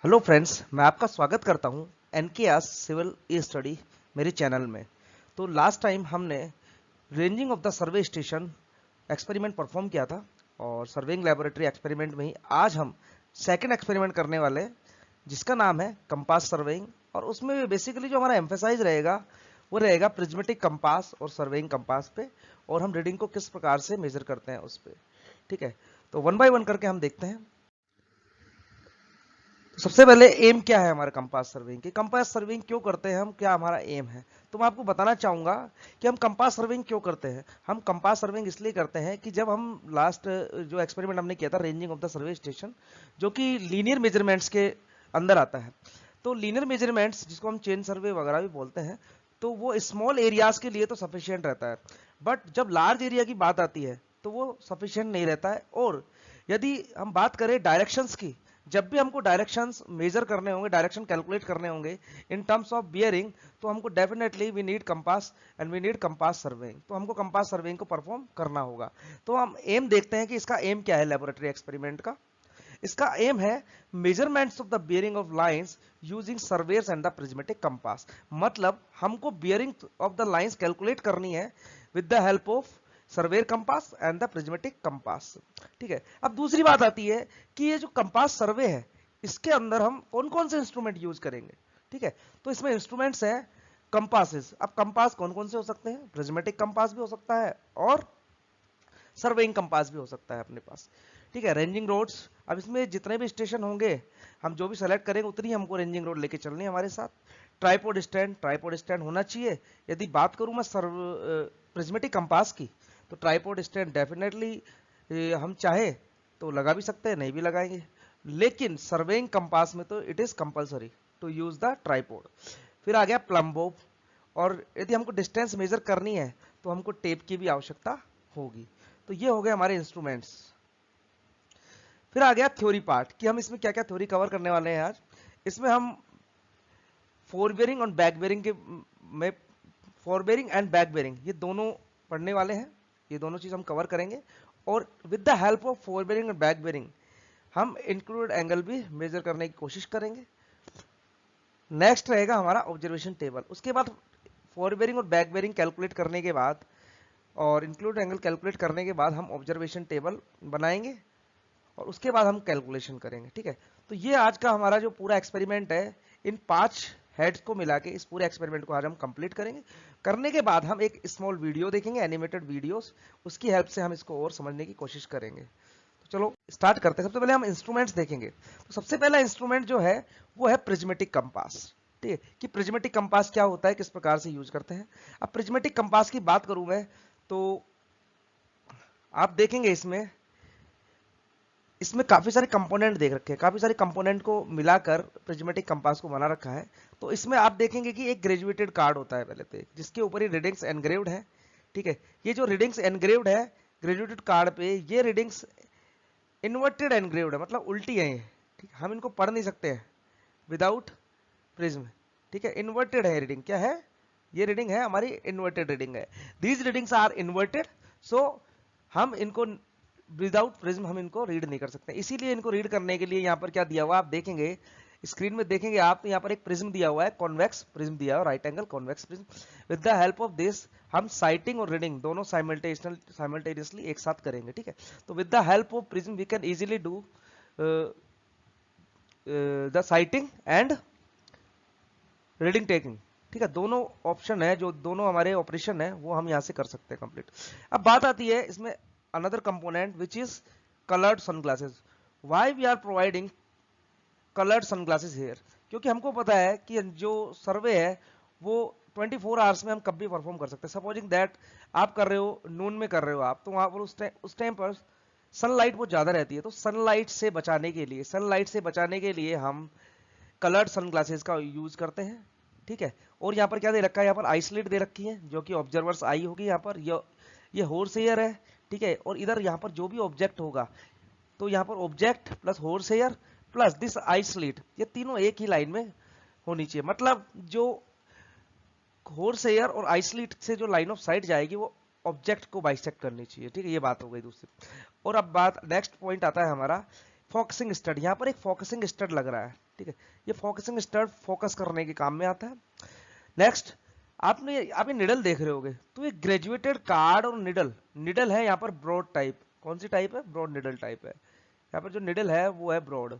Hello friends, मैं आपका स्वागत करता हूं एनकेआस सिविल ई स्टडी मेरे चैनल में। तो लास्ट टाइम हमने ranging of the survey station experiment perform किया था और सर्वेइंग लेबोरेटरी एक्सपेरिमेंट में ही आज हम सेकंड एक्सपेरिमेंट करने वाले हैं, जिसका नाम है कंपास सर्वेइंग। और उसमें बेसिकली जो हमारा एम्फेसाइज रहेगा वो रहेगा प्रिज्मेटिक कंपास और सर्वेइंग कंपास पे, और हम रीडिंग को किस प्रकार से मेजर करते हैं उस पर। ठीक है, तो वन बाय वन करके हम देखते हैं। सबसे पहले एम क्या है हमारे कंपास सर्विंग की, कंपास सर्विंग क्यों करते हैं हम, क्या हमारा एम है। तो मैं आपको बताना चाहूंगा कि हम कंपास सर्विंग क्यों करते हैं। हम कंपास सर्विंग इसलिए करते हैं कि जब हम लास्ट जो एक्सपेरिमेंट हमने किया था ranging of the survey station, जो कि लीनियर मेजरमेंट्स के अंदर आता है, तो लीनियर मेजरमेंट्स जिसको हम चेन सर्वे वगैरह भी बोलते हैं, तो वो स्मॉल एरियाज के लिए तो सफिशियंट रहता है, बट जब लार्ज एरिया की बात आती है तो वो सफिशियंट नहीं रहता है। और यदि हम बात करें डायरेक्शंस की, जब भी हमको डायरेक्शंस मेजर करने होंगे, डायरेक्शन कैलकुलेट करने होंगे इन टर्म्स ऑफ बियरिंग, तो हमको definitely we need compass and we need compass surveying. तो हमको कंपास सर्वेइंग को परफॉर्म करना होगा। तो हम एम देखते हैं कि इसका एम क्या है लेबोरेटरी एक्सपेरिमेंट का। इसका एम है measurements of the bearing of lines using surveyor's and the prismatic compass. मतलब हमको bearing of the lines calculate करनी है with the help of surveyor compass and the prismatic compass. ठीक है, अब दूसरी बात आती है कि ये जो कंपास सर्वे है, इसके अंदर हम कौन कौन से इंस्ट्रूमेंट यूज करेंगे। ठीक है, तो इसमें इंस्ट्रूमेंट्स हैं कंपासेस। अब कंपास कौन कौन से हो सकते हैं, प्रिज्मेटिक कंपास भी हो सकता है और सर्वेइंग कंपास भी हो सकता है अपने पास। ठीक है, रेंजिंग रोड्स, अब इसमें जितने भी स्टेशन होंगे हम जो भी सेलेक्ट करेंगे उतनी हमको रेंजिंग रोड लेके चलनी है हमारे साथ। ट्राइपॉड स्टैंड होना चाहिए। यदि बात करूं मैं प्रिज्मेटिक कंपास की, तो ट्राइपॉड स्टैंड डेफिनेटली हम चाहे तो लगा भी सकते हैं, नहीं भी लगाएंगे, लेकिन सर्वेइंग कंपास में तो it is compulsory to use the tripod. फिर आ गया प्लम्बो, और यदि हमको डिस्टेंस मेजर करनी है तो हमको टेप की भी आवश्यकता होगी। तो ये हो गए हमारे इंस्ट्रूमेंट्स। फिर आ गया थ्योरी पार्ट कि हम इसमें क्या क्या थ्योरी कवर करने वाले हैं आज। इसमें हम फोर बेरिंग और बैक बेरिंग के में fore bearing and back bearing ये दोनों पढ़ने वाले हैं। ये दोनों चीज हम कवर करेंगे, और with the help of fore bearing और बैक बेरिंग हम इंक्लूडेड एंगल भी मेजर करने की कोशिश करेंगे। नेक्स्ट रहेगा हमारा ऑब्जर्वेशन टेबल। उसके बाद फोर बेरिंग और बैक बेरिंग कैलकुलेट करने के बाद और इंक्लूड एंगल कैलकुलेट करने के बाद हम ऑब्जर्वेशन टेबल बनाएंगे और उसके बाद हम कैलकुलेशन करेंगे। ठीक है, तो ये आज का हमारा जो पूरा एक्सपेरिमेंट है, इन 5 हेड्स को मिला के इस पूरे एक्सपेरिमेंट को आज हम कंप्लीट करेंगे। करने के बाद हम एक स्मॉल वीडियो देखेंगे, एनिमेटेड वीडियोस, उसकी हेल्प से हम इसको और समझने की कोशिश करेंगे। तो चलो स्टार्ट करते हैं। सबसे पहले हम इंस्ट्रूमेंट्स देखेंगे। तो सबसे पहला इंस्ट्रूमेंट जो है वो है प्रिज्मेटिक कंपास। ठीक है, कि प्रिज्मेटिक कंपास क्या होता है, किस प्रकार से यूज करते हैं। अब प्रिज्मेटिक कंपास की बात करूं मैं, तो आप देखेंगे इसमें इसमें काफी सारे कंपोनेंट देख रखे हैं, काफी सारे कंपोनेंट को मिलाकर प्रिज्मेटिक कंपास को बना रखा है। तो इसमें आप देखेंगे कि एक ग्रेजुएटेड कार्ड होता है पहले तो, जिसके ऊपर ही रीडिंग्स एनग्रेव्ड है। ठीक है, ये जो रीडिंग्स एनग्रेव्ड है ग्रेजुएटेड कार्ड पे, ये रीडिंग्स इन्वर्टेड एनग्रेव्ड है, मतलब उल्टी है ये। ठीक है, हम इनको पढ़ नहीं सकते हैं विदाउट प्रिज्म। ठीक है, इन्वर्टेड है रीडिंग, क्या है ये रीडिंग है हमारी इन्वर्टेड रीडिंग है। दीज रीडिंग्स आर इन्वर्टेड, सो हम इनको विदाउट प्रिज्म हम इनको रीड नहीं कर सकते। इसीलिए इनको रीड करने के लिए यहाँ पर क्या दिया हुआ आप देखेंगे, स्क्रीन में देखेंगे आप, तो यहाँ पर एक प्रिज्म दिया हुआ है, कॉन्वेक्स प्रिज्म दिया हुआ है, right angle convex prism. With the help of this हम साइटिंग और रीडिंग दोनों साइमल्टेनियसली एक साथ करेंगे। ठीक है, तो with the help of prism we can easily do the sighting and reading taking. ठीक है, दोनों ऑप्शन है, जो दोनों हमारे ऑपरेशन है वो हम यहाँ से कर सकते हैं कंप्लीट। अब बात आती है इसमें another component which is coloured sunglasses. Why we are providing coloured sunglasses here, क्योंकि हमको पता है कि जो सर्वे है वो 24 आवर्स में हम कभी परफॉर्म कर सकते हैं। सपोजिंग दैट आप कर रहे हो नून में कर रहे हो आप, तो वहां पर उस टाइम पर सनलाइट बहुत ज्यादा रहती है, तो सनलाइट से बचाने के लिए हम कलर्ड सनग्लासेस का यूज करते हैं। ठीक है, और यहाँ पर क्या दे रखा है, यहाँ पर आइसलेट दे रखी है जो कि ऑब्जर्वर्स आई होगी। यहाँ पर ये होर्स एयर है। ठीक है, और इधर यहाँ पर जो भी ऑब्जेक्ट होगा, तो यहाँ पर object plus horse hair plus this eye slit, ये तीनों एक ही लाइन में होनी चाहिए। मतलब जो होर्स एयर और आइसलेट से जो लाइन ऑफ साइट जाएगी वो ऑब्जेक्ट को बाइसेक्ट करनी चाहिए। ठीक है, ये बात हो गई दूसरी। और अब बात नेक्स्ट पॉइंट आता है हमारा फोकसिंग स्टड, यहाँ पर एक फोकसिंग स्टड लग रहा है, ठीक है, ये फोकसिंग स्टड फोकस करने के काम में आता है। नेक्स्ट, आप ये निडल देख रहे होगे, तो ये ग्रेजुएटेड कार्ड और निडल, निडल है यहाँ पर ब्रॉड टाइप, कौन सी टाइप है, ब्रॉड निडल टाइप है, यहाँ पर जो निडल है वो है ब्रॉड,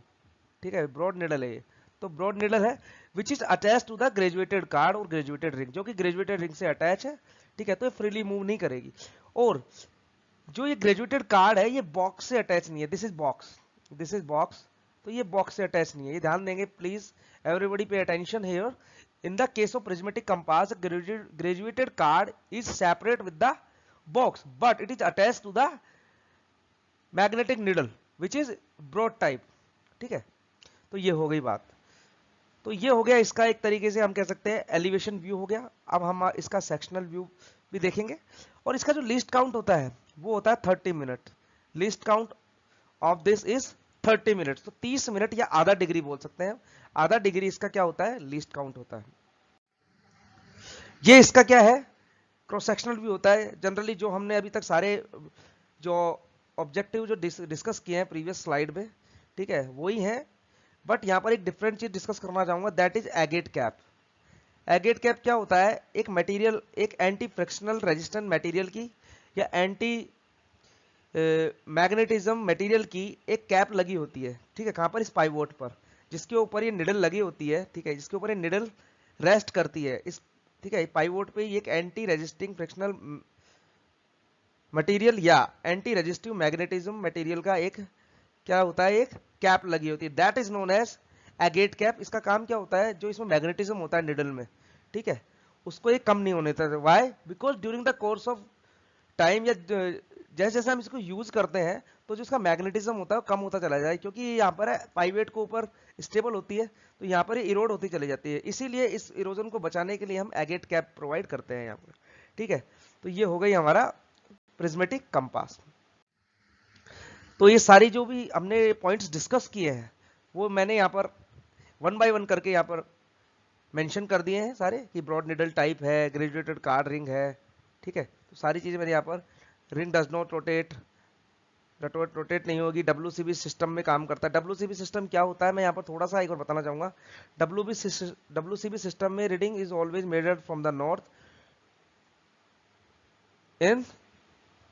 ठीक है, ब्रॉड निडल है ये, तो ब्रॉड निडल है which is attached to the graduated card और ग्रेजुएटेड रिंग, जो कि ग्रेजुएटेड रिंग से अटैच है, ठीक है, तो ये फ्रीली मूव नहीं करेगी। और जो ये ग्रेजुएटेड कार्ड है ये बॉक्स से अटैच नहीं है, this is box, this is box, तो ये बॉक्स से अटैच नहीं है, ये ध्यान देंगे please, everybody pay attention here. In the case of prismatic compass, graduated card is separate with the box, but it is attached to the magnetic needle, which is broad type, ठीक है, तो ये हो गई बात। तो ये हो गया इसका एक तरीके से हम कह सकते हैं एलिवेशन व्यू हो गया। अब हम इसका सेक्शनल व्यू भी देखेंगे, और इसका जो लीस्ट काउंट होता है वो होता है 30 minute, least count of this is 30 minute, तो 30 मिनट या आधा डिग्री बोल सकते हैं, आधा डिग्री इसका क्या होता है, लीस्ट काउंट होता है। ये इसका क्या है, क्रॉस सेक्शनल व्यू होता है। जनरली जो हमने अभी तक सारे जो ऑब्जेक्टिव जो डिस्कस किए हैं प्रीवियस स्लाइड में, ठीक है, वही है, बट यहाँ पर एक डिफरेंट चीज डिस्कस करना चाहूंगा, that is agate cap. Agate cap क्या होता है, एक मटेरियल, एक एंटी फ्रिक्शनल रेजिस्टेंट मटेरियल की या एंटी मैग्नेटिज्म मटेरियल की एक कैप लगी होती है, ठीक है, कहां पर, इस पाइवोट पर, जिसके ऊपर ये निडल लगी होती है, ठीक है, जिसके ऊपर ये निडल रेस्ट करती है, इस, ठीक है, पाइवोट पे एक एंटी रेजिस्टिंग फ्रिक्शनल मटेरियल या एंटी रेजिस्टिव मैग्नेटिज्म मटेरियल का एक क्या होता है, एक कैप लगी होती है, that is known as agate cap. इसका काम क्या होता है, जो इसमें मैग्नेटिज्म होता है निडल में, ठीक है, उसको ये कम नहीं होने देता। Why, because during the course of time या जैसे जैसे हम इसको यूज करते हैं तो जो इसका मैग्नेटिज्म होता है वो कम होता चला जाए, क्योंकि यहाँ पर पाइवेट को ऊपर स्टेबल होती है, तो यहाँ पर इरोड होती चली जाती है, इसीलिए इस इरोजन को बचाने के लिए हम एगेट कैप प्रोवाइड करते हैं यहाँ पर, ठीक है। तो ये हो गई हमारा प्रिज्मेटिक कंपास। तो ये सारी जो भी हमने पॉइंट्स डिस्कस किए हैं वो मैंने यहाँ पर 1 बाय 1 करके यहाँ पर मेंशन कर दिए हैं सारे, कि ब्रॉड निडल टाइप है, ग्रेजुएटेड कार्ड रिंग है, ठीक है, तो सारी चीजें मैंने यहाँ पर, ring does not rotate, rotate नहीं होगी, WCB सिस्टम में काम करता है। WCB सिस्टम क्या होता है, मैं यहाँ पर थोड़ा सा एक और बताना चाहूंगा। WCB सिस्टम में reading is always measured from the north in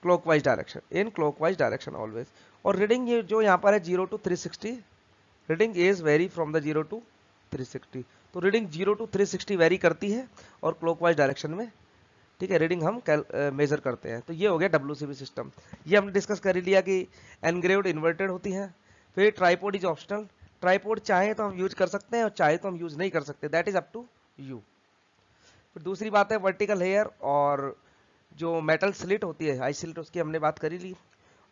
clockwise direction, in clockwise direction always, और रीडिंग ये जो यहाँ पर है 0 to 360, reading is very from the 0 to 360, तो रीडिंग 0 to 360 वेरी करती है, और क्लॉकवाइज डायरेक्शन में, ठीक है, रीडिंग हम मेजर करते हैं। तो ये हो गया WCB सिस्टम। ये हमने डिस्कस कर ही लिया कि एनग्रेव्ड इन्वर्टेड होती है। फिर ट्राइपॉड इज ऑप्शनल, ट्राइपॉड चाहे तो हम यूज कर सकते हैं और चाहे तो हम यूज नहीं कर सकते, that is up to you. फिर दूसरी बात है वर्टिकल हेयर, और जो मेटल स्लिट होती है, आई स्लिट, उसकी हमने बात करी ली।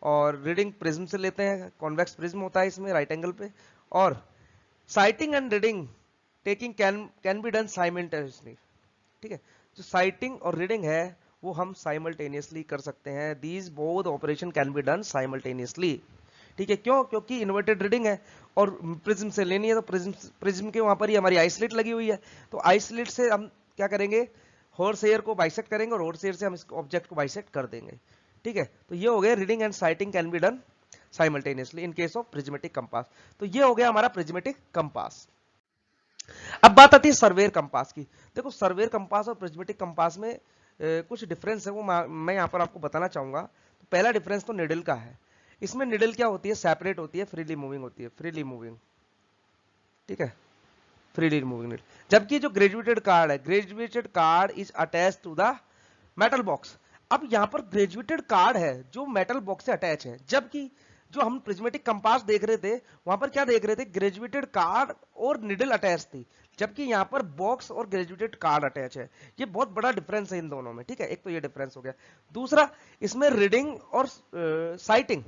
और रीडिंग प्रिज्म से लेते हैं, कॉन्वेक्स प्रिज्म होता है इसमें राइट एंगल पे। और sighting and reading taking can be done simultaneously, ठीक है, जो साइटिंग और रीडिंग है वो हम साइमल्टेनियसली कर सकते हैं, these both operation can be done simultaneously, ठीक है, क्यों, क्योंकि इन्वर्टेड रीडिंग है और प्रिज्म से लेनी है, तो प्रिज्म के वहां पर ही हमारी आई स्लिट लगी हुई है, तो आई स्लिट से हम क्या करेंगे, हॉर्स हेयर को बाइसेक्ट करेंगे और हॉर्स हेयर से हम इस ऑब्जेक्ट को बाइसेक्ट कर देंगे, ठीक है। तो ये हो गया reading and sighting can be done simultaneously in case of prismatic compass. तो ये हो गया हमारा प्रिज्मेटिक कंपास। अब बात आती है सर्वेयर कंपास की। देखो सर्वेयर कंपास और प्रिज्मेटिक कंपास में कुछ डिफरेंस है, वो मैं यहाँ पर आपको बताना चाहूंगा। तो पहला डिफरेंस तो निडल का है। इसमें निडल क्या होती है, सेपरेट होती है, फ्रीली मूविंग होती है, फ्रीली मूविंग, ठीक है, फ्रीली मूविंग निडल। जबकि जो ग्रेजुएटेड कार्ड है, graduated card is attached to the metal box. अब यहाँ पर ग्रेजुएटेड कार्ड है जो मेटल बॉक्स से अटैच है, जबकि जो हम प्रिज्मेटिक कंपास देख रहे थे वहां पर क्या देख रहे थे, ग्रेजुएटेड कार्ड और निडल अटैच थी, जबकि यहाँ पर बॉक्स और ग्रेजुएटेड कार्ड अटैच है। ये बहुत बड़ा डिफरेंस है इन दोनों में, ठीक है, एक तो ये डिफरेंस हो गया। दूसरा, इसमें रीडिंग और साइटिंग,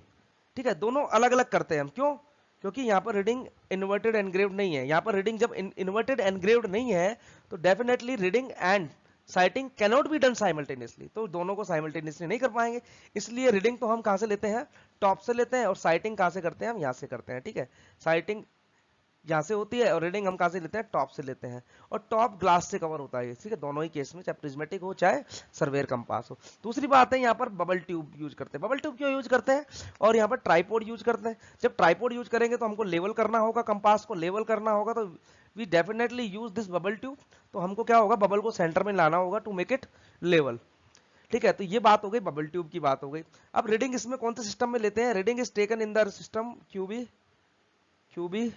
ठीक है, दोनों अलग अलग करते हैं हम, क्यों, क्योंकि यहाँ पर रीडिंग इन्वर्टेड एनग्रेव्ड नहीं है। यहाँ पर रीडिंग जब इन्वर्टेड एनग्रेव्ड नहीं है तो definitely reading and sighting cannot be done simultaneously, तो दोनों को साइमल्टेनियसली नहीं कर पाएंगे। इसलिए रीडिंग तो हम कहां से लेते हैं, टॉप से लेते हैं, और साइटिंग कहां से करते हैं, हम यहां से करते हैं, ठीक है। साइटिंग यहाँ से होती है और रीडिंग हम कहाँ से लेते हैं, टॉप से लेते हैं, और टॉप ग्लास से कवर होता है, ठीक है, दोनों ही केस में, चाहे प्रिज्मेटिक हो चाहे सर्वेयर कंपास हो। दूसरी बात है यहाँ पर बबल ट्यूब यूज करते हैं। बबल ट्यूब क्यों यूज करते हैं, और यहाँ पर ट्राइपॉड यूज करते हैं। जब ट्राइपॉड यूज करेंगे तो हमको लेवल करना होगा, कंपास को लेवल करना होगा, तो we definitely use this bubble tube. तो हमको क्या होगा, बबल को सेंटर में लाना होगा टू मेक इट लेवल, ठीक है। तो ये बात हो गई, बबल ट्यूब की बात हो गई। अब रीडिंग इसमें कौन से सिस्टम में लेते हैं, reading is taken in the system QB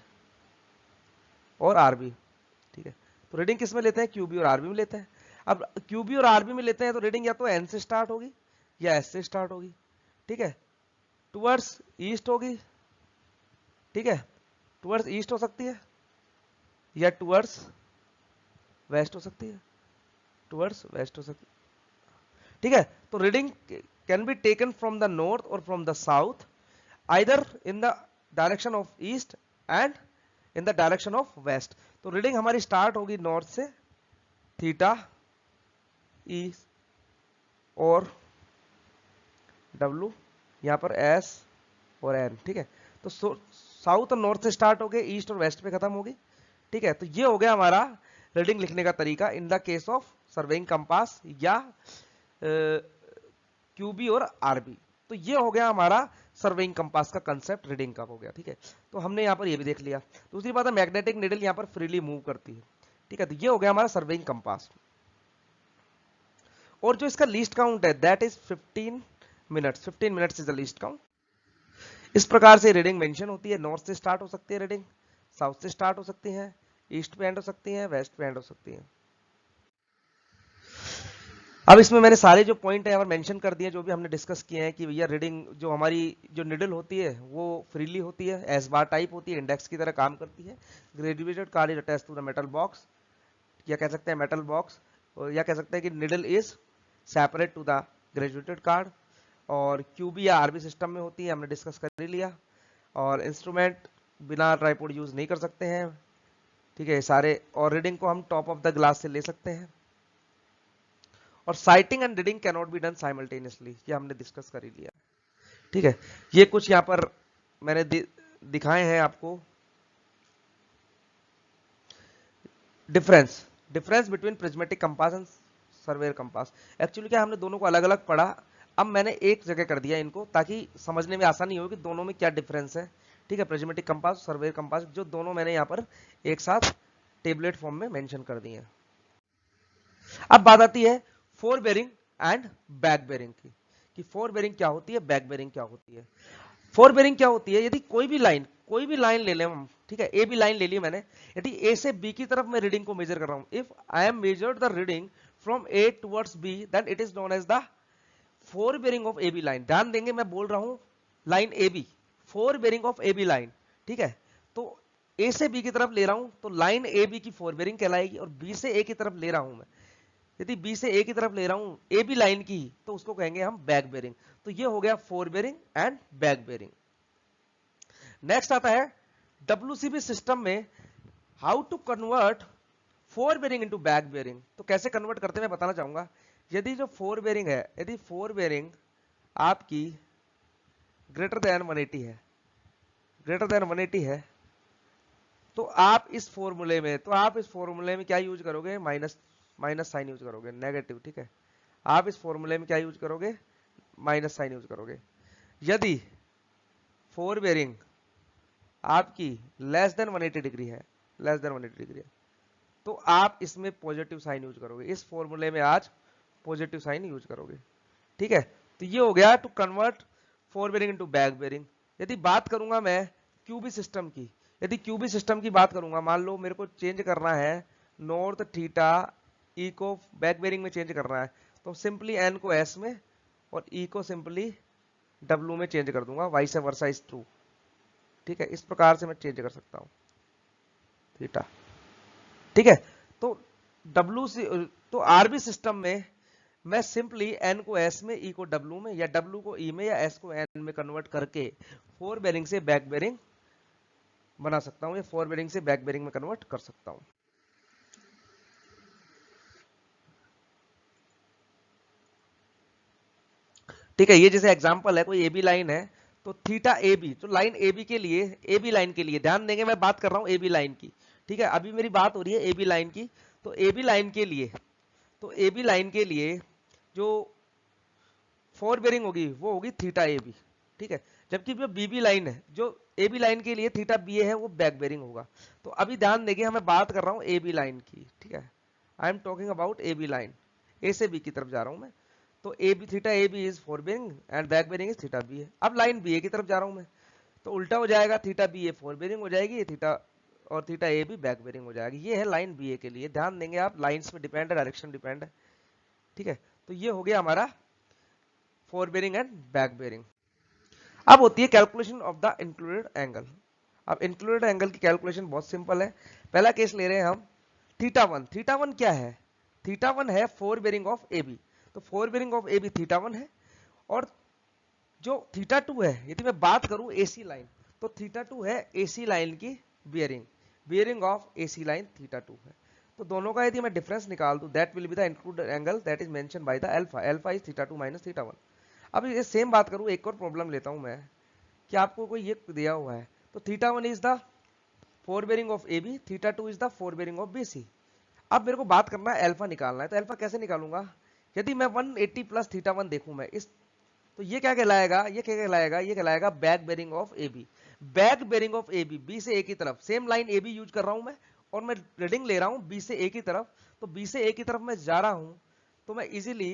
और आरबी, ठीक है। तो रीडिंग किस में लेते हैं, क्यूबी और आरबी में लेते हैं। अब क्यूबी और आरबी में लेते हैं तो रीडिंग या तो एन से स्टार्ट होगी या एस से स्टार्ट होगी, ठीक है, टुवर्ड्स ईस्ट होगी, ठीक है, टुवर्ड्स ईस्ट हो सकती है या टुवर्ड्स वेस्ट हो सकती है, टुवर्ड्स वेस्ट हो सकती है, ठीक है। तो reading can be taken from the north और from the south, either in the direction of east and in the direction of west. तो रीडिंग हमारी स्टार्ट होगी नॉर्थ से, थीटा ई और डब्लू, यहां पर एस और एन, ठीक है। तो साउथ और नॉर्थ से स्टार्ट होके ईस्ट और वेस्ट पे खत्म होगी, ठीक है। तो ये हो गया हमारा रीडिंग लिखने का तरीका in the case of surveying compass या क्यूबी और आरबी। तो ये हो गया हमारा सर्वेइंग कंपास का कंसेप्ट रीडिंग का हो गया, ठीक है। तो हमने यहाँ पर ये भी देख लिया। दूसरी बात है मैग्नेटिक नीडल यहाँ पर फ्रीली मूव करती है, ठीक है। तो ये हो गया हमारा सर्वेइंग कंपास। और जो इसका लीस्ट काउंट है that is 15 minutes, 15 minutes is the least count. इस प्रकार से रीडिंग मेंशन होती है। नॉर्थ से स्टार्ट हो सकती है रीडिंग, साउथ से स्टार्ट हो सकती है, ईस्ट पे एंड हो सकती है, वेस्ट पे एंड हो सकती है। अब इसमें मैंने सारे जो पॉइंट है मेंशन कर दिए, जो भी हमने डिस्कस किए हैं कि भैया रीडिंग जो हमारी जो निडल होती है वो फ्रीली होती है, एस बार टाइप होती है, इंडेक्स की तरह काम करती है। Graduated card is attached to the metal box, या कह सकते हैं मेटल बॉक्स, या कह सकते हैं कि needle is separate to the graduated card. और क्यूबी या आरबी सिस्टम में होती है, हमने डिस्कस कर ही लिया। और इंस्ट्रूमेंट बिना ट्राइपॉड यूज नहीं कर सकते हैं, ठीक है, सारे। और रीडिंग को हम टॉप ऑफ द ग्लास से ले सकते हैं। और sighting and reading can not be done simultaneously, ये हमने डिस्कस कर ही लिया, ठीक है। ये कुछ यहाँ पर मैंने दिखाए हैं आपको difference between prismatic compass and surveyor compass. Actually क्या हमने दोनों को अलग अलग पढ़ा, अब मैंने एक जगह कर दिया इनको ताकि समझने में आसानी हो कि दोनों में क्या डिफरेंस है, ठीक है। प्रिज्मेटिक कंपास, सर्वेयर कंपास, जो दोनों मैंने यहाँ पर एक साथ टेबलेट फॉर्म में मेंशन कर दिए हैं। अब बात आती है fore bearing and back bearing की, कि फोर बेरिंग क्या होती है, बैक बेरिंग क्या होती है। फोर बेरिंग क्या होती है, यदि कोई भी लाइन ले लें हम, ठीक है, ए बी लाइन ले ली मैंने, यदि ए से बी की तरफ मैं रीडिंग को मेजर कर रहा हूं, if I am measured the reading from A towards B then it is known as the fore bearing of A B line. ध्यान देंगे मैं बोल रहा हूं line A B, fore bearing of A B line, ठीक है। तो ए से बी की तरफ ले रहा हूं तो लाइन ए बी की फोर बेरिंग कहलाएगी, और बी से ए की तरफ ले रहा हूं मैं, यदि बी से ए की तरफ ले रहा हूं ए बी लाइन की, तो उसको कहेंगे हम बैक बेरिंग। तो ये हो गया fore bearing and back bearing. Next आता है WCB सिस्टम में how to convert fore bearing into back bearing. तो कैसे कन्वर्ट करते हैं मैं बताना चाहूंगा। यदि जो फोर बेरिंग है, यदि फोर बेरिंग आपकी ग्रेटर देन 180 है, ग्रेटर देन 180 है, तो आप इस फॉर्मूले में क्या यूज करोगे, माइनस साइन यूज करोगे, नेगेटिव, ठीक है। आप इस फॉर्मूले में क्या यूज करोगे, माइनस साइन यूज करोगे। यदि फोर बेरिंग आपकी लेस देन 180 डिग्री है, लेस देन 180 डिग्री है, तो आप इसमें पॉजिटिव साइन यूज करोगे, इस फॉर्मूले में आज पॉजिटिव साइन यूज करोगे, ठीक है। तो ये हो गया to convert fore bearing into back bearing. यदि बात करूंगा मैं क्यूबी सिस्टम की, यदि क्यूबी सिस्टम की बात करूंगा, मान लो मेरे को चेंज करना है नॉर्थ थीटा ई को बैक बेरिंग में चेंज करना है, तो सिंपली एन को एस में और ई को सिंपली डब्ल्यू में चेंज कर दूंगा, वाइस वर्सा इज ट्रू, ठीक है। इस प्रकार से मैं चेंज कर सकता हूं थीटा, ठीक है। तो डब्ल्यू से, तो आरबी सिस्टम में मैं सिंपली एन को एस में, ई को डब्ल्यू में, या डब्ल्यू को ई में, या एस को एन में कन्वर्ट करके फोर बेरिंग से बैक बेरिंग बना सकता हूं, या फोर बेरिंग से बैक बेरिंग में कन्वर्ट कर सकता हूं। ठीक है, ये जैसे एग्जांपल है, कोई ए बी लाइन है, तो थीटा ए बी, तो लाइन ए बी के लिए, ए बी लाइन के लिए ध्यान देंगे, मैं बात कर रहा हूं ए बी लाइन की, ठीक है, अभी मेरी बात हो रही है ए बी लाइन की। तो ए बी लाइन के लिए, तो ए बी लाइन के लिए जो फोर बेरिंग होगी वो होगी थीटा ए बी, ठीक है। जबकि जो बी बी लाइन है, जो ए बी लाइन के लिए थीटा बी ए है, वो बैक बेरिंग होगा। तो अभी ध्यान देंगे, मैं बात कर रहा हूं ए बी लाइन की, ठीक है, I am talking about A B line, A से बी की तरफ जा रहा हूं मैं। तो A B, theta A B is fore bearing and back bearing is theta B A. अब लाइन बी ए की तरफ जा रहा हूं मैं, तो उल्टा हो जाएगा, theta B A fore bearing हो जाएगी, थीटा और theta A B back bearing हो जाएगी। ये है लाइन बी ए के लिए, ध्यान देंगे आप, लाइंस पे डिपेंड है, डायरेक्शन डिपेंड है, ठीक है। तो ये हो गया हमारा fore bearing and back bearing. अब होती है calculation of the included angle. अब इंक्लूडेड एंगल की कैलकुलेशन बहुत सिंपल है। पहला केस ले रहे हैं हम थीटा वन। थीटा वन क्या है? थीटा वन है fore bearing of A B. तो fore bearing of A B theta one है, और जो थीटा टू है, यदि मैं बात करूं एसी लाइन, तो थीटा टू है एसी लाइन की bearing, bearing of AC line theta two है। तो दोनों का यदि मैं डिफरेंस निकाल दूं, that will be the included angle that is mention by the alpha. Alpha is theta two minus theta one. अब ये सेम बात करूं, एक और प्रॉब्लम लेता हूं मैं, कि आपको कोई ये दिया हुआ है, तो theta one is the fore bearing of A B, theta two is the fore bearing of B C. अब मेरे को बात करना है अल्फा निकालना है, तो अल्फा कैसे निकालूंगा? यदि मैं 180 प्लस थीटा वन देखूं मैं इस, तो ये क्या कहलाएगा? ये क्या कहलाएगा? ये कहलाएगा back bearing of A B. Back bearing of A B, B से ए की तरफ, same line A B use कर रहा हूं मैं, और मैं रीडिंग ले रहा हूं बी से ए की तरफ। तो बी से ए की तरफ मैं जा रहा हूं, तो मैं इजीली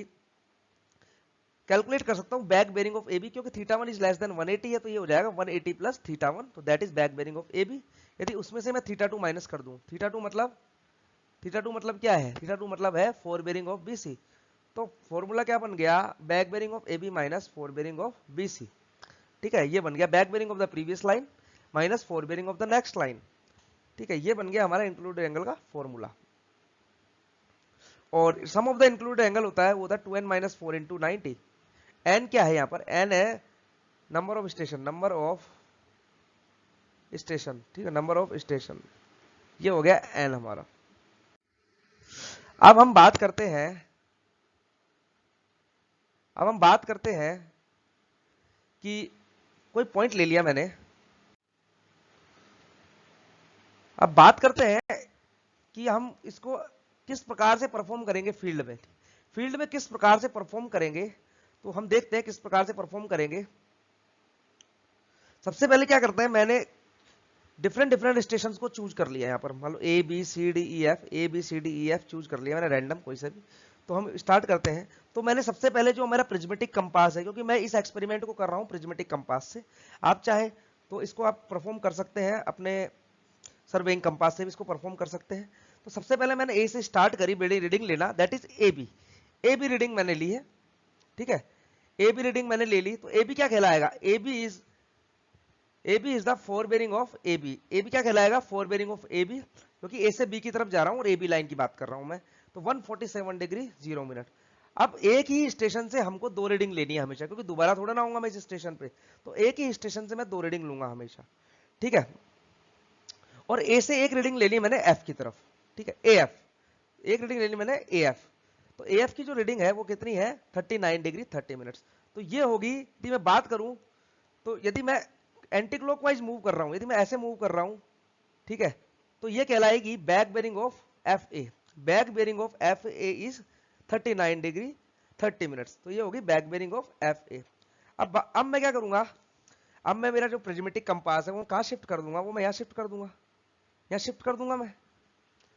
कैलकुलेट कर सकता हूं back bearing of A B, क्योंकि theta one is less than 180 है, तो ये हो जाएगा 180 प्लस थीटा वन, तो that is back bearing of A B. यदि उसमें से मैं थीटा टू माइनस कर दूं, थीटा टू मतलब क्या है? थीटा टू मतलब है fore bearing of B C. तो फॉर्मूला क्या बन गया? Back bearing of A B minus fore bearing of B C, ठीक है। ये बन गया back bearing of the previous line minus fore bearing of the next line, ठीक है। ये बन गया हमारा इंक्लूडेड एंगल का फॉर्मूला। और सम ऑफ द इंक्लूडेड एंगल होता है वो होता है 2n minus four into 90। N क्या है यहाँ पर? एन है number of station, number of station, ठीक है, नंबर ऑफ स्टेशन। ये हो गया एन हमारा। अब हम बात करते हैं, कि कोई पॉइंट ले लिया मैंने। अब बात करते हैं कि हम इसको किस प्रकार से परफॉर्म करेंगे फील्ड में। फील्ड में किस प्रकार से परफॉर्म करेंगे, तो हम देखते हैं किस प्रकार से परफॉर्म करेंगे। सबसे पहले क्या करते हैं, मैंने डिफरेंट स्टेशंस को चूज कर लिया। यहाँ पर मान लो A B C D E F, A B C D E F choose कर लिया मैंने, रैंडम कोई से भी। तो हम स्टार्ट करते हैं। तो मैंने सबसे पहले जो मेरा प्रिज्मेटिक कंपास है, क्योंकि मैं इस एक्सपेरिमेंट को कर रहा हूँ प्रिज्मेटिक कंपास से, आप चाहे तो इसको आप परफॉर्म कर सकते हैं अपने सर्वेइंग कंपास से भी इसको परफॉर्म कर सकते हैं। तो सबसे पहले मैंने ए से स्टार्ट करी रीडिंग लेना, that is A B. A B reading मैंने ली है, ठीक है। ए बी रीडिंग मैंने ले ली, तो ए बी क्या कहलाएगा? A B is the fore bearing of A B. A B क्या कहलाएगा? Fore bearing of A B, क्योंकि ए से बी की तरफ जा रहा हूं और ए बी लाइन की बात कर रहा हूं मैं। तो 147 डिग्री 0 मिनट। अब एक ही स्टेशन से हमको दो रीडिंग लेनी है हमेशा, क्योंकि दोबारा थोड़ा ना आऊंगा मैं इस स्टेशन पे। तो एक ही स्टेशन से मैं दो रीडिंग लूंगा हमेशा, ठीक है। और ए से एक रीडिंग ले ली मैंने एफ की तरफ, ठीक है, ए एफ। एक रीडिंग ले ली मैंने ए एफ। तो ए एफ की जो रीडिंग है वो कितनी है? 39 डिग्री 30 मिनट्स। तो ये होगी, यदि मैं बात करूं, तो यदि मैं एंटी क्लॉकवाइज मूव कर रहा हूं, यदि मैं ऐसे मूव कर रहा हूं, ठीक है, तो ये कहलाएगी back bearing of F A. Back bearing of F A is 39 degree 30 minutes. तो ये होगी back bearing of F A. अब मैं क्या करूंगा? अब मैं मेरा जो प्रिज्मेटिक कंपास है वो कहां शिफ्ट कर दूंगा? वो मैं यहां शिफ्ट कर दूंगा, यहां शिफ्ट कर दूंगा मैं,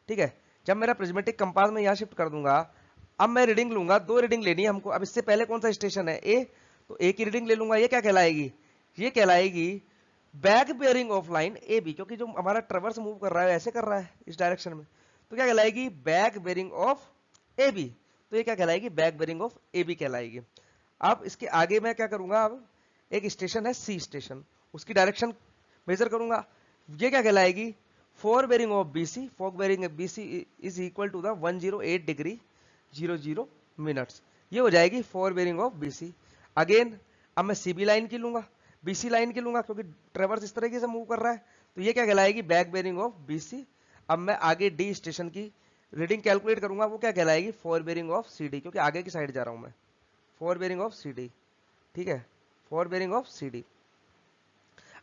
ठीक है। जब मेरा प्रिज्मेटिक कंपास में यहां शिफ्ट कर दूंगा, अब मैं रीडिंग लूंगा, दो रीडिंग लेनी है हमको। अब इससे पहले कौन सा स्टेशन है? ए। तो ए की रीडिंग ले लूंगा। ये क्या कहलाएगी? ये कहलाएगी back bearing of line A B, क्योंकि जो हमारा ट्रेवर्स मूव कर रहा है ऐसे कर रहा है इस डायरेक्शन में। तो क्या कहलाएगी? Back bearing of A B. तो ये क्या कहलाएगी? Back bearing of A B कहलाएगी। अब इसके आगे मैं क्या करूंगा? अब एक स्टेशन है सी स्टेशन, उसकी डायरेक्शन मेजर करूंगा। ये क्या कहलाएगी? Fore bearing of B C. Fore bearing B C is equal to the 108 degree 00 minutes. ये हो जाएगी fore bearing of B C. Again अब मैं सी बी लाइन की लूंगा, बीसी लाइन की लूंगा, क्योंकि ट्रेवर्स इस तरीके से मूव कर रहा है। तो ये क्या कहलाएगी? Back bearing of B C. अब मैं आगे डी स्टेशन की रीडिंग कैलकुलेट करूंगा, वो क्या कहलाएगी? Fore bearing of C D, क्योंकि आगे की साइड जा रहा हूं मैं। Fore bearing of C D, ठीक है, fore bearing of C D.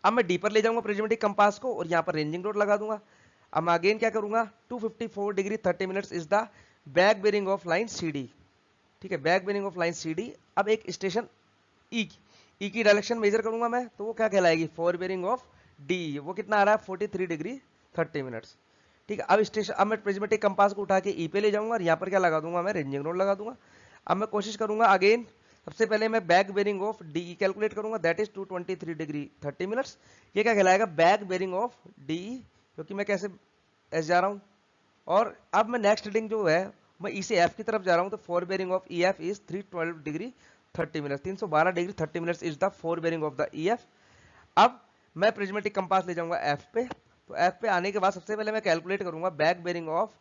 अब मैं डी पर ले जाऊंगा प्रिज्मेटिक कंपास को और यहाँ पर रेंजिंग रोड लगा दूंगा। अब मैं अगेन क्या करूंगा, 254 degree 30 minutes is the back bearing of line C D. ठीक है, back bearing of line C D. अब एक स्टेशन ई की डायरेक्शन मेजर करूंगा मैं, तो वो क्या कहलाएगी, फॉर बेरिंग ऑफ डी। वो कितना आ रहा है, 43 डिग्री 30 मिनट्स। ठीक है, अब स्टेशन, अब मैं प्रिज्मेटिक कंपास को उठा के ई पे ले जाऊंगा और यहाँ पर क्या लगा दूंगा, मैं रेंजिंग रोड लगा दूंगा। अब मैं कोशिश करूंगा अगेन, सबसे पहले मैं back bearing of D calculate करूंगा, दैट इज 223 डिग्री 30 मिनट्स। ये क्या कहलाएगा, बैक बेरिंग ऑफ डी, क्योंकि मैं कैसे एस जा रहा हूं। और अब मैं नेक्स्ट रीडिंग जो है मैं ई से एफ की तरफ जा रहा हूं, तो fore bearing of E F is 312 degree 30 minutes. 312 degree 30 minutes is the fore bearing of the E F. अब मैं प्रिज्मेटिक कंपास ले जाऊंगा एफ पे, तो एफ पे आने के बाद सबसे पहले मैं कैलकुलेट करूंगा back bearing of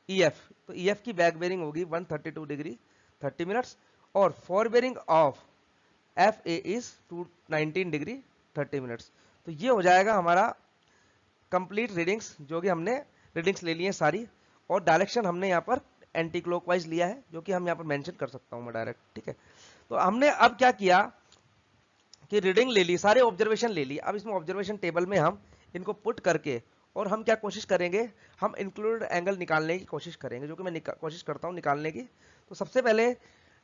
E F. तो ई एफ की बैक बेरिंग होगी 132 डिग्री 30 मिनट्स, और fore bearing of F A is 219 degree 30 minutes. तो ये हो जाएगा हमारा कंप्लीट रीडिंग्स, जो कि हमने रीडिंग्स ले ली है सारी, और डायरेक्शन हमने यहाँ पर एंटी क्लॉकवाइज लिया है, जो कि हम यहाँ पर मेंशन कर सकता हूँ मैं डायरेक्ट। ठीक है, तो हमने अब क्या किया कि रीडिंग ले ली, सारे ऑब्जर्वेशन ले ली। अब इसमें ऑब्जर्वेशन टेबल में हम इनको पुट करके, और हम क्या कोशिश करेंगे, हम इंक्लूडेड एंगल निकालने की कोशिश करेंगे, जो कि मैं कोशिश करता हूं निकालने की। तो सबसे पहले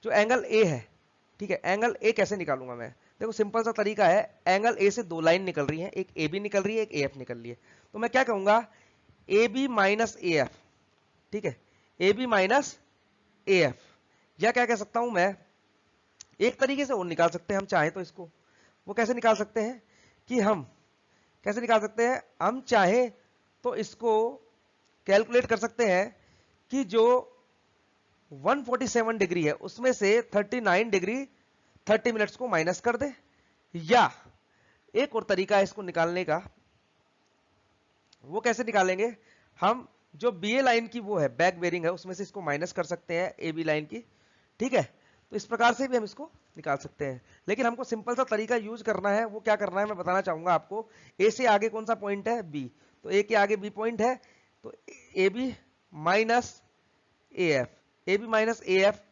जो एंगल ए है, ठीक है, एंगल ए कैसे निकालूंगा मैं, देखो सिंपल सा तरीका है। एंगल ए से दो लाइन निकल रही है, एक ए बी निकल रही है, एक ए एफ निकल रही है। तो मैं क्या कहूंगा, A B minus A F. ठीक है, A B minus A F, या क्या कह सकता हूं मैं, एक तरीके से और निकाल सकते हैं हम चाहें तो इसको। वो कैसे निकाल सकते हैं कि हम कैसे निकाल सकते हैं, हम चाहे तो इसको कैलकुलेट कर सकते हैं कि जो 147 डिग्री है उसमें से 39 डिग्री 30 मिनट्स को माइनस कर दे, या एक और तरीका है इसको निकालने का। वो कैसे निकालेंगे, हम जो बी ए लाइन की वो है बैक बेरिंग है, उसमें से इसको माइनस कर सकते हैं ए बी लाइन की। ठीक है, तो इस प्रकार से भी हम इसको निकाल सकते हैं, लेकिन हमको सिंपल सा तरीका यूज करना है। वो क्या करना है मैं बताना चाहूंगा आपको। ए से आगे कौन सा पॉइंट है, बी, तो ए के आगे बी पॉइंट है, तो A B minus A F, A B minus A F,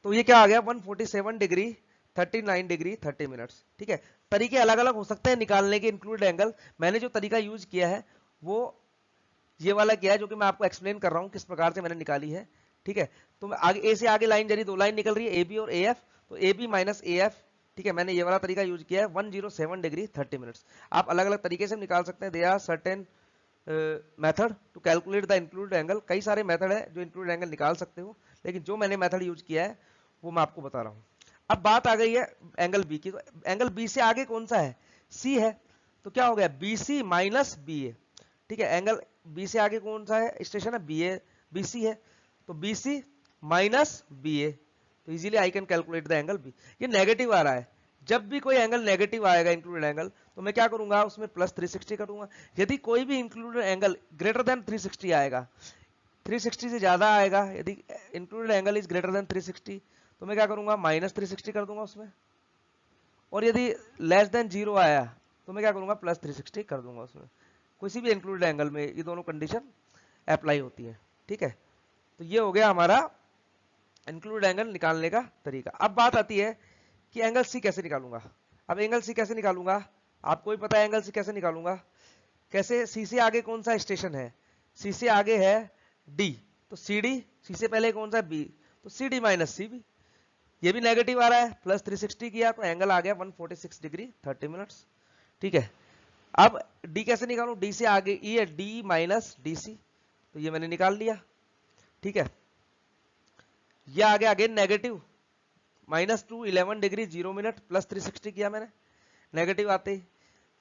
तो ये क्या आ गया 147 डिग्री 39 डिग्री 30 मिनट्स। ठीक है, तरीके अलग अलग हो सकते हैं निकालने के इंक्लूड एंगल। मैंने जो तरीका यूज किया है वो ये वाला किया है, जो कि मैं आपको एक्सप्लेन कर रहा हूं किस प्रकार से मैंने निकाली है। ठीक है, तो मैं आगे ए से आगे लाइन जरी दो लाइन निकल रही है, ए बी और ए एफ, तो A B minus A F. ठीक है, मैंने ये वाला तरीका यूज किया है 107 डिग्री 30 मिनट्स। आप अलग अलग तरीके से निकाल सकते हैं, they are certain method to calculate the include angle. कई सारे मेथड है जो इंक्लूड एंगल निकाल सकते हो, लेकिन जो मैंने मेथड यूज किया है वो मैं आपको बता रहा हूँ। अब बात आ गई है एंगल बी की, तो एंगल बी से आगे कौन सा है, सी है, तो क्या हो गया बी सी माइनस बी ए। ठीक है, एंगल बी से आगे कौन सा है स्टेशन है, बी ए, बी सी है, तो B C minus B A, तो easily I can calculate the angle B. ये नेगेटिव आ रहा है, जब भी कोई एंगल नेगेटिव आएगा इंक्लूडेड एंगल, तो मैं क्या करूंगा उसमें प्लस 360 करूंगा। यदि कोई भी इंक्लूडेड एंगल ग्रेटर देन 360 आएगा, 360 से ज्यादा आएगा, यदि included angle is greater than 360, तो मैं क्या करूंगा माइनस 360 कर दूंगा उसमें। और यदि लेस देन 0 आया तो मैं क्या करूंगा प्लस 360 कर दूंगा उसमें। किसी भी इंक्लूडेड एंगल में ये दोनों कंडीशन अप्लाई होती है। ठीक है, तो ये हो गया हमारा इंक्लूड एंगल निकालने का तरीका। अब बात आती है कि एंगल सी कैसे निकालूंगा। अब एंगल सी कैसे निकालूंगा, आपको भी पता है एंगल सी कैसे निकालूंगा। कैसे, सी से आगे कौन सा स्टेशन है, सी से आगे है डी, तो सी डी, सी से पहले कौन सा बी, तो C D minus C B. ये भी नेगेटिव आ रहा है, प्लस 360 किया तो एंगल आ गया 146 डिग्री 30 मिनट्स। ठीक है, अब डी कैसे निकालूं, डी से आगे ई है, डी माइनस डी सी, तो ये मैंने निकाल लिया। ठीक है, ये आ गया again negative, minus 211 degree 0 minute, plus 360 किया मैंने, नेगेटिव आते ही।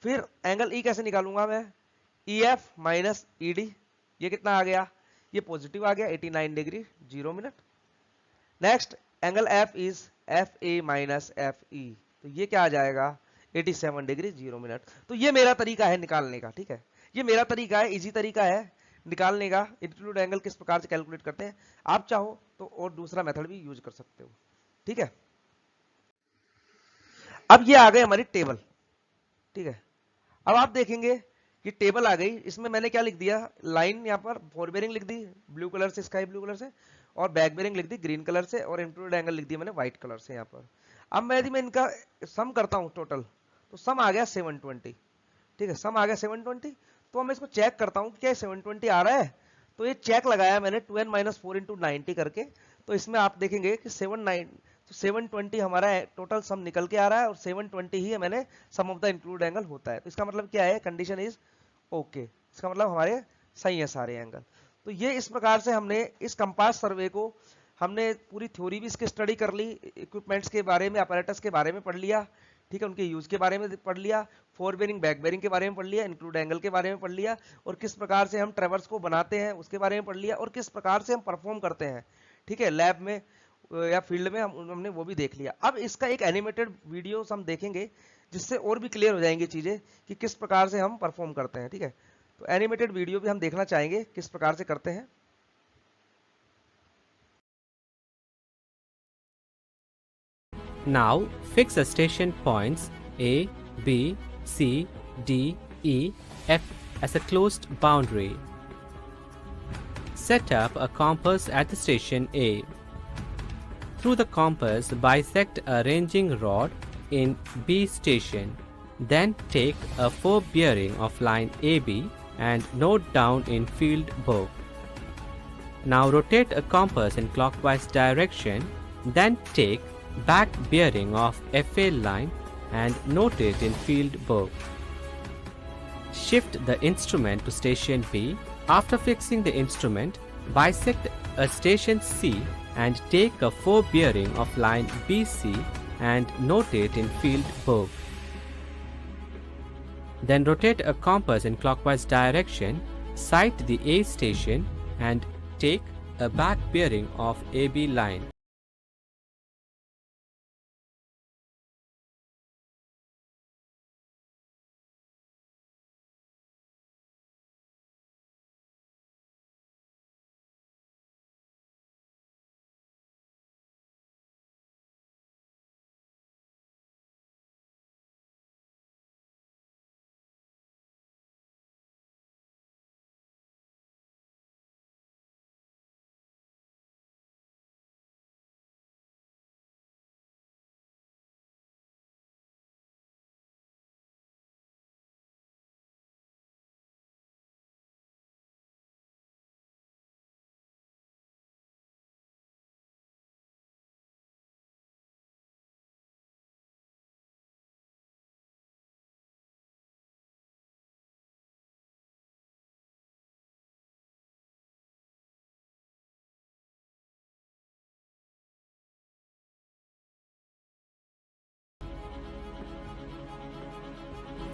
फिर एंगल ई कैसे निकालूंगा मैं, E F minus E D, ये कितना आ गया, ये पॉजिटिव आ गया 89 degree 0 minute. Next angle F is F A minus F E, तो ये क्या आ जाएगा 87 डिग्री 0 मिनट। तो ये मेरा तरीका है निकालने का। ठीक है, ये मेरा तरीका है, इजी तरीका है निकालने का, इंक्लूड एंगल किस प्रकार से कैलकुलेट करते हैं। आप चाहो तो और दूसरा मेथड भी यूज कर सकते हो। ठीक है, अब ये आ गई हमारी टेबल। ठीक है, अब आप देखेंगे कि टेबल आ गई, इसमें मैंने क्या लिख दिया, लाइन यहाँ पर फॉर बेरिंग लिख दी ब्लू कलर से, स्काई ब्लू कलर से, और बैक बेरिंग लिख दी ग्रीन कलर से, और इंक्लूड एंगल लिख दिया मैंने व्हाइट कलर से यहाँ पर। अब मैं यदि मैं इनका सम करता हूँ टोटल, तो सम आ गया 720। ठीक है, सम आ गया 720। तो मैं इसको चेक करता हूँ क्या 720 आ रहा है। तो ये चेक लगाया मैंने 2n-4 इंटू 90 करके। तो इसमें आप देखेंगे कि 720 हमारा टोटल सम निकल के आ रहा है, और 720 ही मैंने सम ऑफ द इंक्लूड एंगल होता है। तो इसका मतलब क्या है, कंडीशन इज ओके। इसका मतलब हमारे सही है सारे एंगल। तो ये इस प्रकार से हमने इस कंपास सर्वे को, हमने पूरी थ्योरी भी इसकी स्टडी कर ली, इक्विपमेंट्स के बारे में, अपैरेटस के बारे में पढ़ लिया, ठीक है, उनके यूज के बारे में पढ़ लिया, फोर बेरिंग बैक बेरिंग के बारे में पढ़ लिया, इंक्लूड एंगल के बारे में पढ़ लिया, और किस प्रकार से हम ट्रेवर्स को बनाते हैं उसके बारे में पढ़ लिया, और किस प्रकार से हम परफॉर्म करते हैं, ठीक है, लैब में या फील्ड में, हमने वो भी देख लिया। अब इसका एक एनिमेटेड वीडियो हम देखेंगे जिससे और भी क्लियर हो जाएंगी चीजें कि किस प्रकार से हम परफॉर्म करते हैं। ठीक है, तो एनिमेटेड वीडियो भी हम देखना चाहेंगे किस प्रकार से करते हैं। Now fix the station points A, B, C, D, E, F as a closed boundary. Set up a compass at the station A. Through the compass, bisect a ranging rod in B station. Then take a 4 bearing of line AB and note down in field book. Now rotate a compass in clockwise direction. Then take back bearing of FA line and note it in field book. Shift the instrument to station B. After fixing the instrument, bisect a station C and take a 4 bearing of line BC and note it in field book. Then rotate a compass in clockwise direction, sight the A station and take a back bearing of AB line.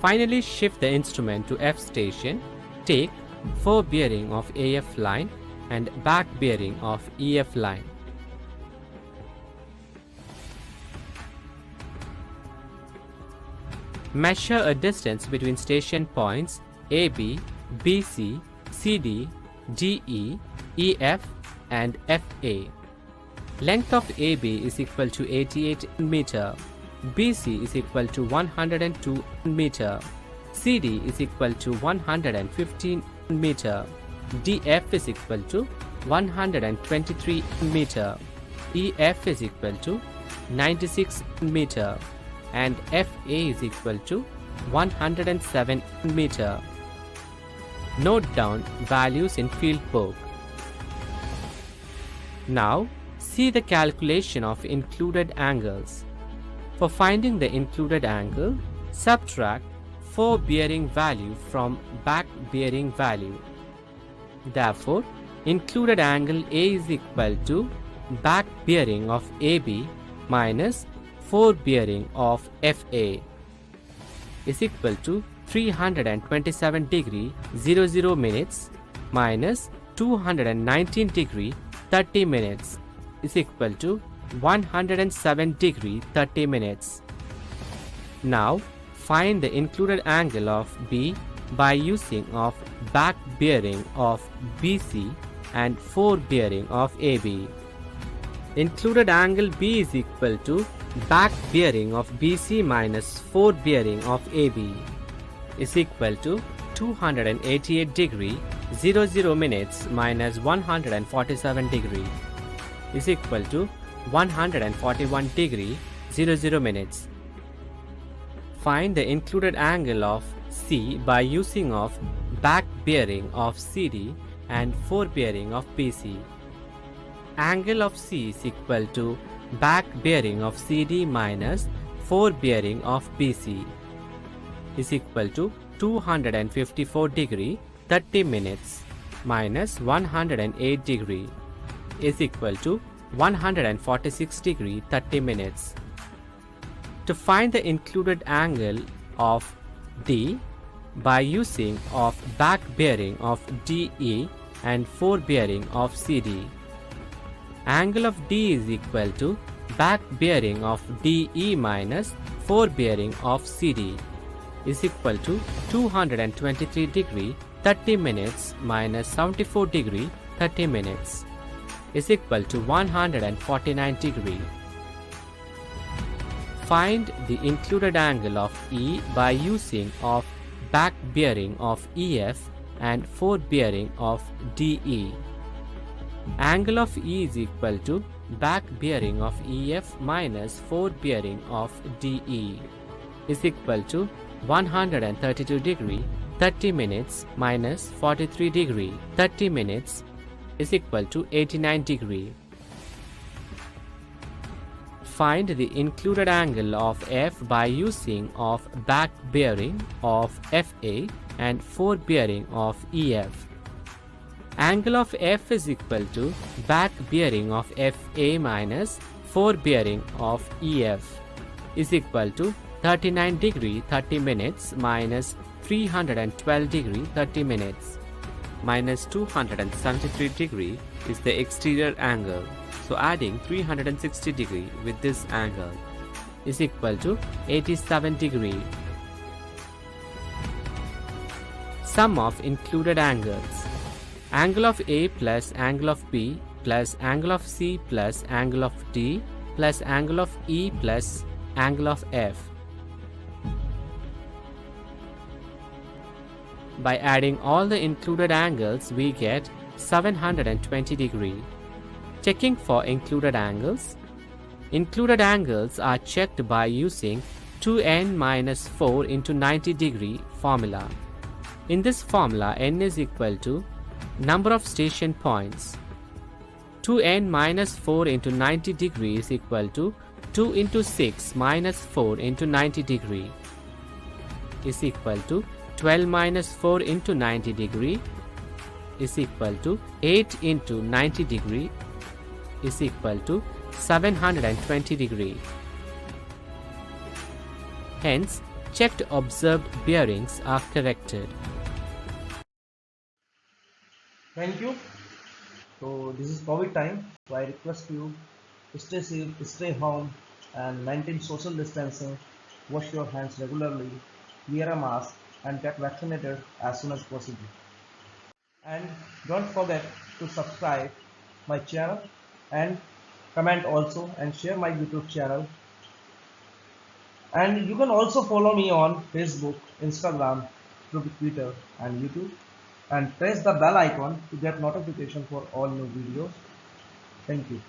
Finally, shift the instrument to F station, take 4 bearing of AF line and back bearing of EF line. Measure a distance between station points AB, BC, CD, DE, EF and FA. Length of AB is equal to 88 meter. BC is equal to 102 meter, CD is equal to 115 meter, DF is equal to 123 meter, EF is equal to 96 meter, and FA is equal to 107 meter. Note down values in field book. Now see the calculation of included angles. For finding the included angle, subtract 4 bearing value from back bearing value. Therefore, included angle A is equal to back bearing of AB minus 4 bearing of FA is equal to 327 degree 00 minutes minus 219 degree 30 minutes is equal to 107 degree 30 minutes. Now find the included angle of B by using of back bearing of BC and 4 bearing of AB. Included angle B is equal to back bearing of BC minus 4 bearing of AB is equal to 288 degree 00 minutes minus 147 degree is equal to 141 degree 00 minutes. find the included angle of C by using of back bearing of CD and forebearing of BC. Angle of C is equal to back bearing of CD minus forebearing of BC is equal to 254 degree 30 minutes minus 108 degree is equal to 146 degree 30 minutes. To find the included angle of D by using of back bearing of DE and forebearing of CD. Angle of D is equal to back bearing of DE minus forebearing of CD is equal to 223 degree 30 minutes minus 74 degree 30 minutes is equal to 149 degree. Find the included angle of E by using of back bearing of EF and forebearing of DE. Angle of E is equal to back bearing of EF minus forebearing of DE is equal to 132 degree 30 minutes minus 43 degree 30 minutes is equal to 89 degree. Find the included angle of F by using of back bearing of FA and forebearing of EF. Angle of F is equal to back bearing of FA minus forebearing of EF is equal to 39 degree 30 minutes minus 312 degree 30 minutes minus 273 degree is the exterior angle. So adding 360 degree with this angle is equal to 87 degree. Sum of included angles. Angle of A plus angle of B plus angle of C plus angle of D plus angle of E plus angle of F. By adding all the included angles, we get 720 degree. Checking for included angles. Included angles are checked by using 2n minus 4 into 90 degree formula. In this formula, n is equal to number of station points. 2n minus 4 into 90 degree is equal to 2 into 6 minus 4 into 90 degree is equal to 12 minus 4 into 90 degree is equal to 8 into 90 degree is equal to 720 degree. Hence, checked observed bearings are corrected. Thank you. So this is COVID time, so I request you to stay safe, stay home and maintain social distancing, wash your hands regularly, wear a mask and get vaccinated as soon as possible. And don't forget to subscribe my channel and comment also and share my YouTube channel. And you can also follow me on Facebook, Instagram, Twitter and YouTube, and press the bell icon to get notification for all new videos. Thank you.